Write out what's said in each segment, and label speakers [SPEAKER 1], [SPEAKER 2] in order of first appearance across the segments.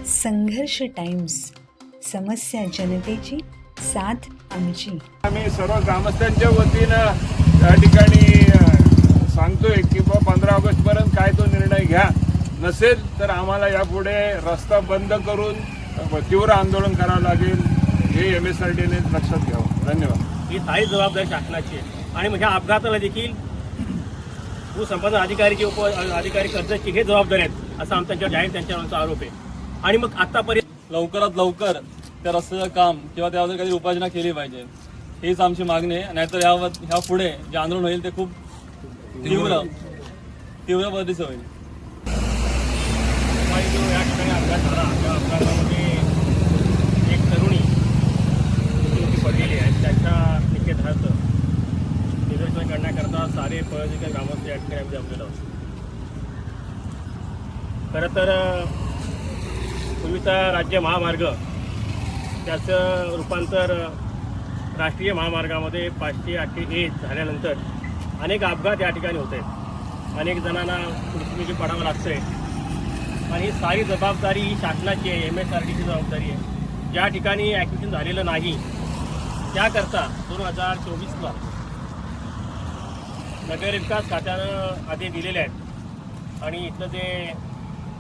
[SPEAKER 1] संघर्ष टाइम्स, समस्या जनतेची, साथ आमची.
[SPEAKER 2] आम्ही सर्व ग्रामस्थांच्या वतीनं या ठिकाणी सांगतोय की 15 ऑगस्टपर्यंत काय तो निर्णय घ्या, नसेल तर आम्हाला यापुढे रस्ता बंद करून तीव्र आंदोलन करावं लागेल, हे MSRDने लक्षात घ्यावं. धन्यवाद.
[SPEAKER 3] ही स्थायी जबाबदारी शासनाची आहे आणि म्हणजे अपघाताला देखील भूसंपादन अधिकारी अधिकारी कर्जची हे जबाबदारी आहेत असं आमच्या जाहीर त्यांच्यावरचा आरोप आहे. आणि मग आतापर्यंत
[SPEAKER 4] लवकरात लवकर त्या रस्त्याचं काम किंवा त्यावर काही उपाययोजना केली पाहिजे, हीच आमची मागणी आहे. नाहीतर ह्या पुढे जे आंदोलन होईल ते खूप तीव्र पद्धतीचं होईल.
[SPEAKER 3] जो या ठिकाणी अपघात झाला त्या अपघातामध्ये एक तरुणी मृत्यूमुखी पडलेली आहे. त्याच्या निषेधार्थ निदर्शन करण्याकरता सारे पळजीकर ग्रामस्थ या ठिकाणी आम्ही जमलेलो आहोत. खरं तर पूर्वीचा राज्य महामार्ग त्याचं रूपांतर राष्ट्रीय महामार्गामध्ये 508A झाल्यानंतर अनेक अपघात या ठिकाणी होत आहेत. अनेक जणांना मृत्युमुखी पडावं लागतं आहे आणि ही सारी जबाबदारी ही शासनाची आहे, MSRDची जबाबदारी आहे. ज्या ठिकाणी ॲक्सिडेंट झालेलं नाही त्याकरता 2024ला नगरविकास खात्यानं आदेश दिलेले आहेत आणि इथलं जे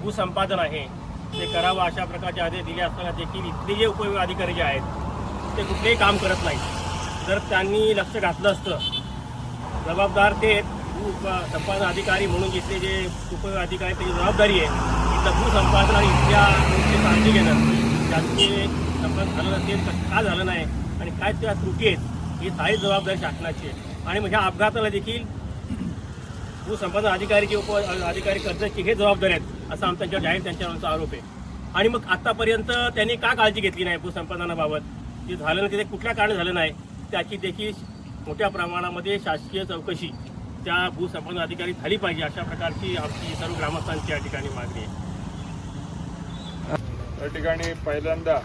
[SPEAKER 3] भूसंपादन आहे ते करावं अशा प्रकारचे आदेश दिले असताना देखील इथले जे उपविभाग अधिकारी जे आहेत ते कुठलेही काम करत नाहीत. जर त्यांनी लक्ष घातलं असतं, जबाबदार ते भूसंपादन अधिकारी म्हणून घेतले जे उपविभाग अधिकारी त्याची जबाबदारी आहे इथलं भूसंपादन आणि इथल्या काळजी घेणं. त्याचे संपादन झालं नसेल तर का झालं नाही आणि काय त्या त्रुटी आहेत ही सारी जबाबदारी शासनाची आहे. आणि मग ह्या अपघाताला देखील भूसंपादन अधिकारी अधिकारी कर्जची हे जबाबदारी आहेत असं आमच्या जाहीर त्यांच्यावरचा आरोप आहे. आणि मग आतापर्यंत त्यांनी का काळजी घेतली नाही भूसंपादनाबाबत, जे झालं नाही ते कुठल्या कारणे झालं नाही त्याची देखील मोठ्या प्रमाणामध्ये शासकीय चौकशी त्या भूसंपादन अधिकारी झाली पाहिजे अशा प्रकारची आमची सर्व ग्रामस्थांची या ठिकाणी मागणी आहे.
[SPEAKER 2] या ठिकाणी पहिल्यांदा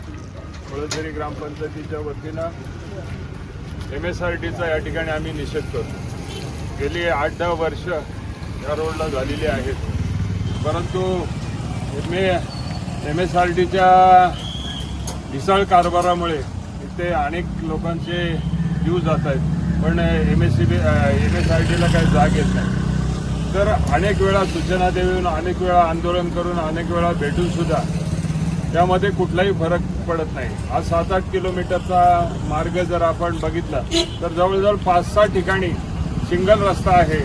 [SPEAKER 2] वडोदरी ग्रामपंचायतीच्या वतीनं MSRDचा या ठिकाणी आम्ही निषेध करतो. गेली 8-10 वर्ष या रोडला झालेली आहेत, परंतु MSRDच्या ढिसाळ कारभारामुळे इथे अनेक लोकांचे जीव जात आहेत, पण MSRDला काही जाग येत नाही. तर अनेक वेळा सूचना देऊन, अनेक वेळा आंदोलन करून, अनेक वेळा भेटून सुद्धा त्यामध्ये कुठलाही फरक पडत नाही. हा 7-8 किलोमीटरचा मार्ग जर आपण बघितला तर जवळजवळ 5-6 ठिकाणी सिंगल रस्ता आहे,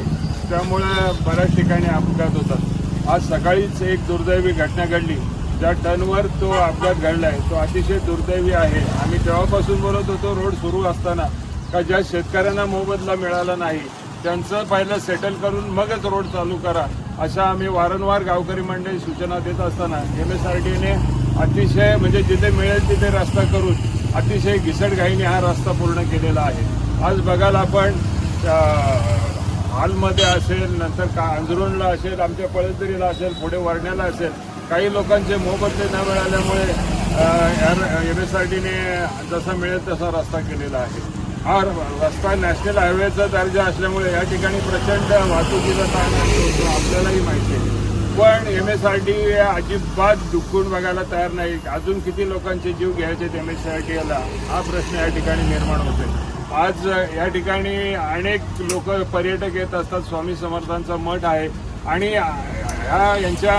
[SPEAKER 2] त्यामुळे बऱ्याच ठिकाणी अपघात होतात. आज सकाळीच एक दुर्दैवी घटना घडली, ज्या टर्नवर तो अपघात घडला आहे तो अतिशय दुर्दैवी आहे. आम्ही तेव्हापासून बोलत होतो रोड सुरू असताना का ज्या शेतकऱ्यांना मोबदला मिळाला नाही त्यांचं पहिलं सेटल करून मगच रोड चालू करा, अशा आम्ही वारंवार गावकरी मंडळी सूचना देत असताना MSRDने अतिशय म्हणजे जिथे मिळेल तिथे रस्ता करून अतिशय घिसडघाईने हा रस्ता पूर्ण केलेला आहे. आज बघाल आपण हालमध्ये असेल, नंतर अंजरोनला असेल, आमच्या पळसदरीला असेल, पुढे वरण्याला असेल, काही लोकांचे मोबदले न मिळाल्यामुळे MSRDने जसा मिळेल तसा रस्ता केलेला आहे. हा रस्ता नॅशनल हायवेचा दर्जा असल्यामुळे या ठिकाणी प्रचंड वाहतुकीचा ताण असतो, आपल्यालाही माहिती आहे. पण MSRD अजिबात दुखून बघायला तयार नाही. अजून किती लोकांचे जीव घ्यायचे MSRDला हा प्रश्न या ठिकाणी निर्माण होतोय. आज या ठिकाणी अनेक लोक पर्यटक येत असतात. स्वामी समर्थांचा मठ आहे आणि यांच्या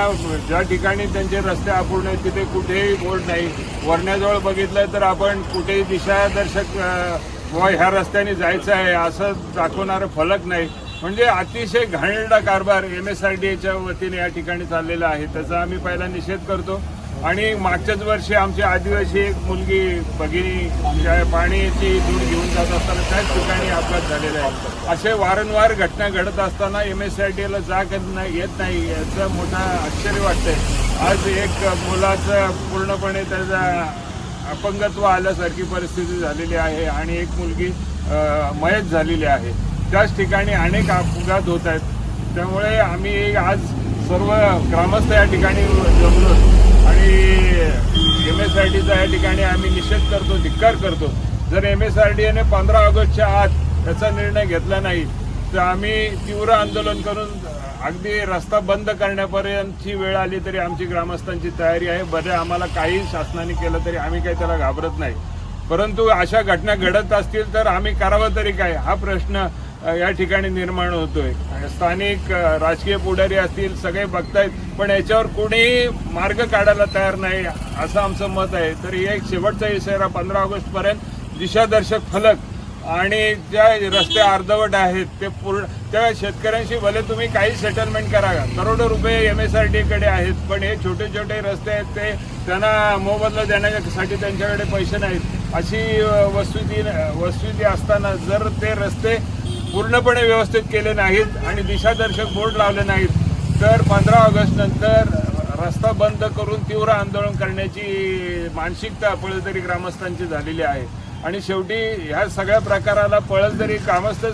[SPEAKER 2] ज्या ठिकाणी त्यांचे रस्ते अपूर्ण आहेत तिथे कुठेही बोर्ड नाही. वरण्याजवळ बघितलं तर आपण कुठेही दिशादर्शक ह्या रस्त्याने जायचं आहे असं दाखवणारं फलक नाही. म्हणजे अतिशय घाणेरडा कारभार MSRDच्या वतीने या ठिकाणी चाललेला आहे. त्याचा आम्ही पहिला निषेध करतो. आणि मागच्याच वर्षी आमची आदिवासी एक मुलगी भगिनी पाण्याची दूध घेऊन जात असताना त्याच ठिकाणी अपघात झालेला आहे. असे वारंवार घटना घडत असताना MSRDला जाग येत नाही याचं मोठं आश्चर्य वाटतंय. आज एक मुलाचं पूर्णपणे त्याचा अपंगत्व आल्यासारखी परिस्थिती झालेली आहे आणि एक मुलगी मयत झालेली आहे. त्याच ठिकाणी अनेक अपघात होत आहेत. त्यामुळे आम्ही आज सर्व ग्रामस्थ या ठिकाणी जमलो आणि MSRDचा या ठिकाणी आम्ही निषेध करतो, धिक्कार करतो. जर MSRDने 15 ऑगस्टच्या आत त्याचा निर्णय घेतला नाही तर आम्ही तीव्र आंदोलन करून अगदी रस्ता बंद करण्यापर्यंतची वेळ आली तरी आमची ग्रामस्थांची तयारी आहे. बरे आम्हाला काही शासनाने केलं तरी आम्ही काही त्याला घाबरत नाही. परंतु अशा घटना घडत असतील तर आम्ही करावं तरी काय, हा प्रश्न या ठिकाणी निर्माण होतोय. स्थानिक राजकीय पुढारी असतील, सगळे बघतायत, पण याच्यावर कोणी मार्ग काढायला तयार नाही असं आमचं मत आहे. तर एक शेवटचा इशारा 15 ऑगस्टपर्यंत दिशादर्शक फलक आणि ज्या रस्ते अर्धवट आहेत ते पूर्ण त्या शेतकऱ्यांशी भले तुम्ही काही सेटलमेंट करा, करोडो रुपये MSRD कडे आहेत, पण हे छोटे छोटे रस्ते आहेत ते त्यांना मोबदला देण्यासाठी त्यांच्याकडे पैसे नाहीत. अशी वस्तुस्थिती असताना जर ते रस्ते पूर्णपणे व्यवस्थित केले नाहीत आणि दिशादर्शक बोर्ड लावले नाहीत तर 15 ऑगस्ट नंतर रस्ता बंद करून तीव्र आंदोलन करण्याची मानसिकता पळसदरी ग्रामस्थांची झालेली आहे. आणि शेवटी ह्या सगळ्या प्रकाराला पळसदरी ग्रामस्थ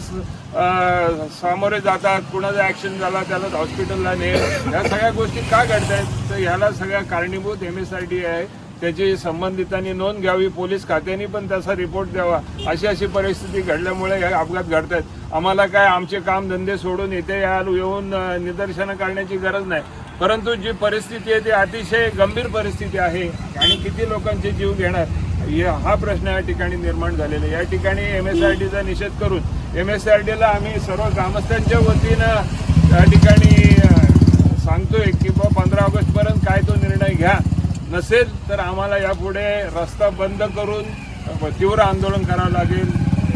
[SPEAKER 2] सामोरे जातात. कुणाचा ॲक्शन झाला त्याला हॉस्पिटलला ने, ह्या सगळ्या गोष्टी का घडतायत तर ह्याला सगळ्या कारणीभूत MSRD आहे. त्याची संबंधितांनी नोंद घ्यावी, पोलीस खात्याने पण त्याचा रिपोर्ट द्यावा. अशी परिस्थिती घडल्यामुळे हे अपघात घडत आहेत. आम्हाला काय आमचे कामधंदे सोडून इथे येऊन निदर्शनं करण्याची गरज नाही, परंतु जी परिस्थिती आहे ती अतिशय गंभीर परिस्थिती आहे आणि किती लोकांचे जीव घेणार हा प्रश्न या ठिकाणी निर्माण झालेला आहे. या ठिकाणी MSRDचा निषेध करून MSRDला आम्ही सर्व ग्रामस्थांच्या वतीनं त्या ठिकाणी सांगतोय की 15 ऑगस्टपर्यंत काय तो निर्णय घ्या, नसेल तर आम्हाला यापुढे रस्ता बंद करून तीव्र आंदोलन करावं लागेल,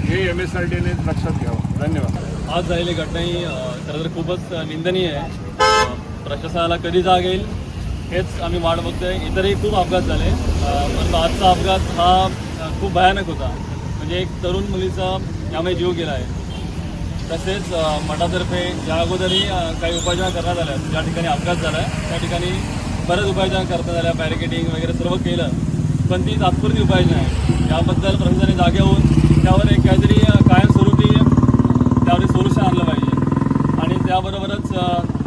[SPEAKER 2] हे MSRDने लक्षात घ्यावं. धन्यवाद.
[SPEAKER 4] आज झालेली घटना ही खरं तर खूपच निंदनीय आहे. प्रशासनाला कधी जाग येईल हेच आम्ही वाट बघतोय. इतरही खूप अपघात झाले, परंतु आजचा अपघात हा खूप भयानक होता. म्हणजे एक तरुण मुलीचा यामुळे जीव गेला आहे. तसेच मठातर्फे या अगोदरही काही उपाययोजना करण्यात आल्या. ज्या ठिकाणी अपघात झाला आहे त्या ठिकाणी बऱ्याच उपाययोजना करण्यात आल्या, बॅरिकेडिंग वगैरे सर्व केलं, पण ती तात्पुरती उपाययोजना आहे. याबद्दल प्रशासनाने जागे होऊन त्यावर एक काहीतरी कायमस्वरूपी त्यावर सोल्युशन आणलं पाहिजे. आणि त्याबरोबरच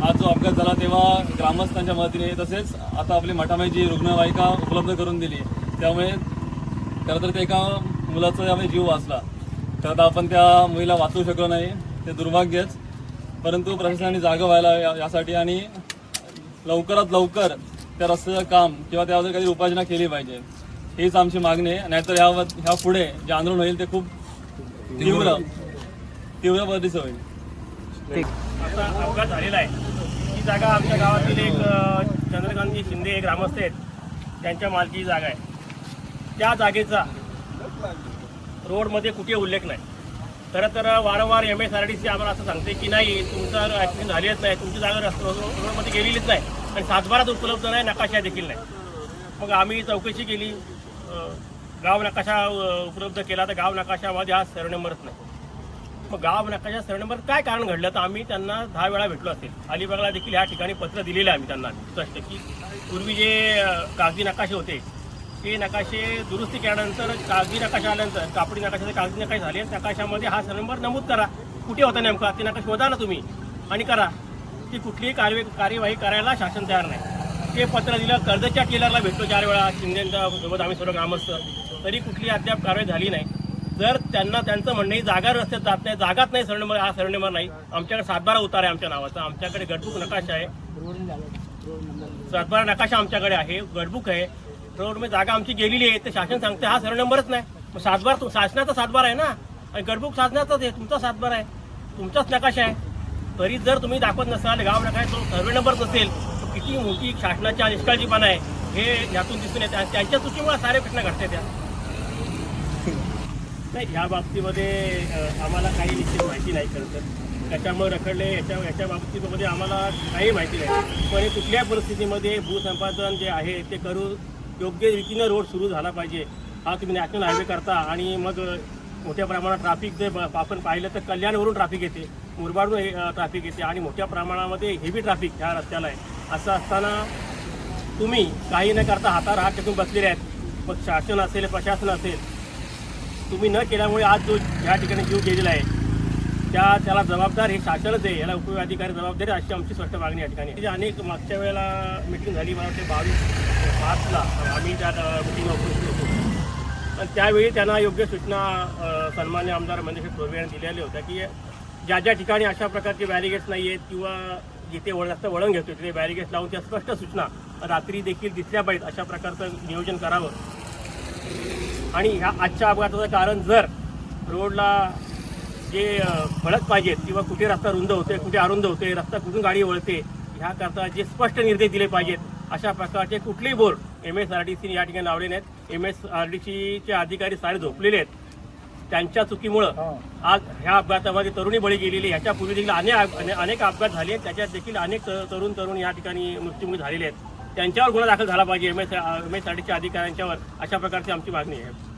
[SPEAKER 4] आज जो अपघात झाला तेव्हा ग्रामस्थांच्या मदतीने तसेच आता आपली मठामध्ये जी रुग्णवाहिका उपलब्ध करून दिली त्यामुळे खरं तर ते एका मुलाचा त्यामुळे जीव वाचला. तर आता आपण त्या मुलीला वाचवू शकलो नाही, ते दुर्भाग्यच. परंतु प्रशासनाने जागं व्हायला यासाठी आणि लवकरात लवकर त्या रस्त्याचं काम किंवा त्यावर काहीतरी उपाययोजना केली पाहिजे, हीच आमची मागणी आहे. नाहीतर ह्या पुढे जे आंदोलन होईल ते खूप तीव्र पद्धतीचं होईल.
[SPEAKER 3] असा अपघात झालेला आहे. ही जागा आमच्या गावातील एक चंद्रकांतजी शिंदे हे ग्रामस्थ आहेत, त्यांच्या मालकीची जागा आहे. त्या जागेचा रोडमध्ये कुठे उल्लेख नाही. खरं तर वारंवार MSRDC आम्हाला असं सांगते की नाही तुमचा ॲक्सिडेंट झालेच नाही, तुमची जागा रोडमध्ये गेलेलीच नाही आणि सातबारात उपलब्ध नाही, नकाशा देखील नाही. मग आम्ही चौकशी केली, गाव नकाशा उपलब्ध केला तर गाव नकाशामध्ये हा सर्व नंबरच नाही. मग गाव नकाशा सर्व नंबर काय कारण घडलं तर आम्ही त्यांना 10 वेळा भेटलो असेल. अलिबागला देखील ह्या ठिकाणी पत्र दिलेलं आहे आम्ही त्यांना स्पष्ट की पूर्वी जे कागदी नकाशे होते ते नकाशे दुरुस्ती केल्यानंतर कागदी नकाशा आल्यानंतर कापडी नकाशाचे कागदी नकाशे झाले, नकाशामध्ये हा सर्व नंबर नमूद करा. कुठे होता नेमका ते नकाशा शोधा ना तुम्ही आणि करा. ती कुठलीही कार्यवाही करायला शासन तयार नाही. ते पत्र दिलं. कर्जतच्या टेलरला भेटलो 4 वेळा, शिंदेच्या सोबत आम्ही सर्व ग्रामस्थ, तरी कुठली अद्याप कारवाई झाली नाही. जर त्यांना त्यांचं म्हणणं ही जागा रस्त्यात जात नाही, जागाच नाही, सर्व नंबर हा सर्व नंबर नाही. आमच्याकडे 7-12 उतार आहे आमच्या नावाचा, आमच्याकडे गडबुक नकाशा आहे, 7-12 नकाशा आमच्याकडे आहे, गडबुक आहे. रोडमध्ये जागा आमची गेलेली आहे, तर शासन सांगते हा सर्व नंबरच नाही. मग 7-12 शासनाचा 7-12 आहे ना, आणि गडबुक शासनाचाच आहे, तुमचा 7-12 आहे, तुमचाच नकाशा आहे. तरी जर तुम्ही दाखवत नसाल गाव नकाशा तो सर्व नंबर नसेल तर किती मोठी शासनाची निष्काळजीपणा आहे हे यातून दिसून येते. आणि त्यांच्या चुकीमुळे सारे घटना घडते त्या. नाही, ह्या बाबतीमध्ये आम्हाला काही निश्चित माहिती नाही. खरं तर त्याच्यामुळे रखडले याच्या बाबतीमध्ये आम्हाला काही माहिती नाही. पण कुठल्या परिस्थितीमध्ये भूसंपादन जे आहे ते करून योग्य रीतीनं रोड सुरू झाला पाहिजे. हा तुम्ही नॅशनल हायवे करता आणि मग मोठ्या प्रमाणात ट्रॅफिक जे आपण पाहिलं तर कल्याणवरून ट्रॅफिक येते, मुरबाडवरून ट्रॅफिक येते आणि मोठ्या प्रमाणामध्ये हेवी ट्रॅफिक ह्या रस्त्याला आहे. असं असताना तुम्ही काही न करता हातावर हात टेकून बसलेले आहेत. मग शासन असेल, प्रशासन असेल, तुम्ही न केल्यामुळे आज जो या ठिकाणी जीव गेलेला आहे त्याला जबाबदार हे शासनच आहे, याला उपविभाग अधिकारी जबाबदारी अशी आमची स्पष्ट मागणी या ठिकाणी. अनेक मागच्या वेळेला मिटिंग झाली, मला ते 22 मार्चला आम्ही त्या मिटिंगला उपस्थित होतो. आणि त्यावेळी त्यांना योग्य सूचना सन्मान्य आमदार मंगेश थोरवे यांनी दिलेल्या होत्या की ज्या ठिकाणी अशा प्रकारचे बॅरिगेट्स नाही आहेत किंवा जिथे जास्त वळण घेतो तिथे बॅरिगेट्स लावून त्या स्पष्ट सूचना रात्री देखील दिसल्या पाहिजेत अशा प्रकारचं नियोजन करावं. आणि ह्या आजच्या अपघाताचं कारण जर रोडला जे फळक पाहिजेत किंवा कुठे रस्ता रुंद होते कुठे अरुंद होते रस्ता कुठून गाडी वळते ह्याकरता जे स्पष्ट निर्देश दिले पाहिजेत अशा प्रकारचे कुठलेही बोर्ड MSRDCने या ठिकाणी लावले नाहीत. MSRDCचे अधिकारी सारे झोपलेले आहेत. त्यांच्या चुकीमुळं आज ह्या अपघातामध्ये तरुणी बळी गेलेली. ह्याच्यापूर्वी देखील अनेक अपघात झाले आहेत. त्याच्यात देखील अनेक तरुण या ठिकाणी मृत्युमुखी झालेले आहेत. त्यांच्यावर गुन्हा दाखल झाला पाहिजे MSRDCच्या अधिकाऱ्यांच्यावर अशा प्रकारची आमची मागणी आहे.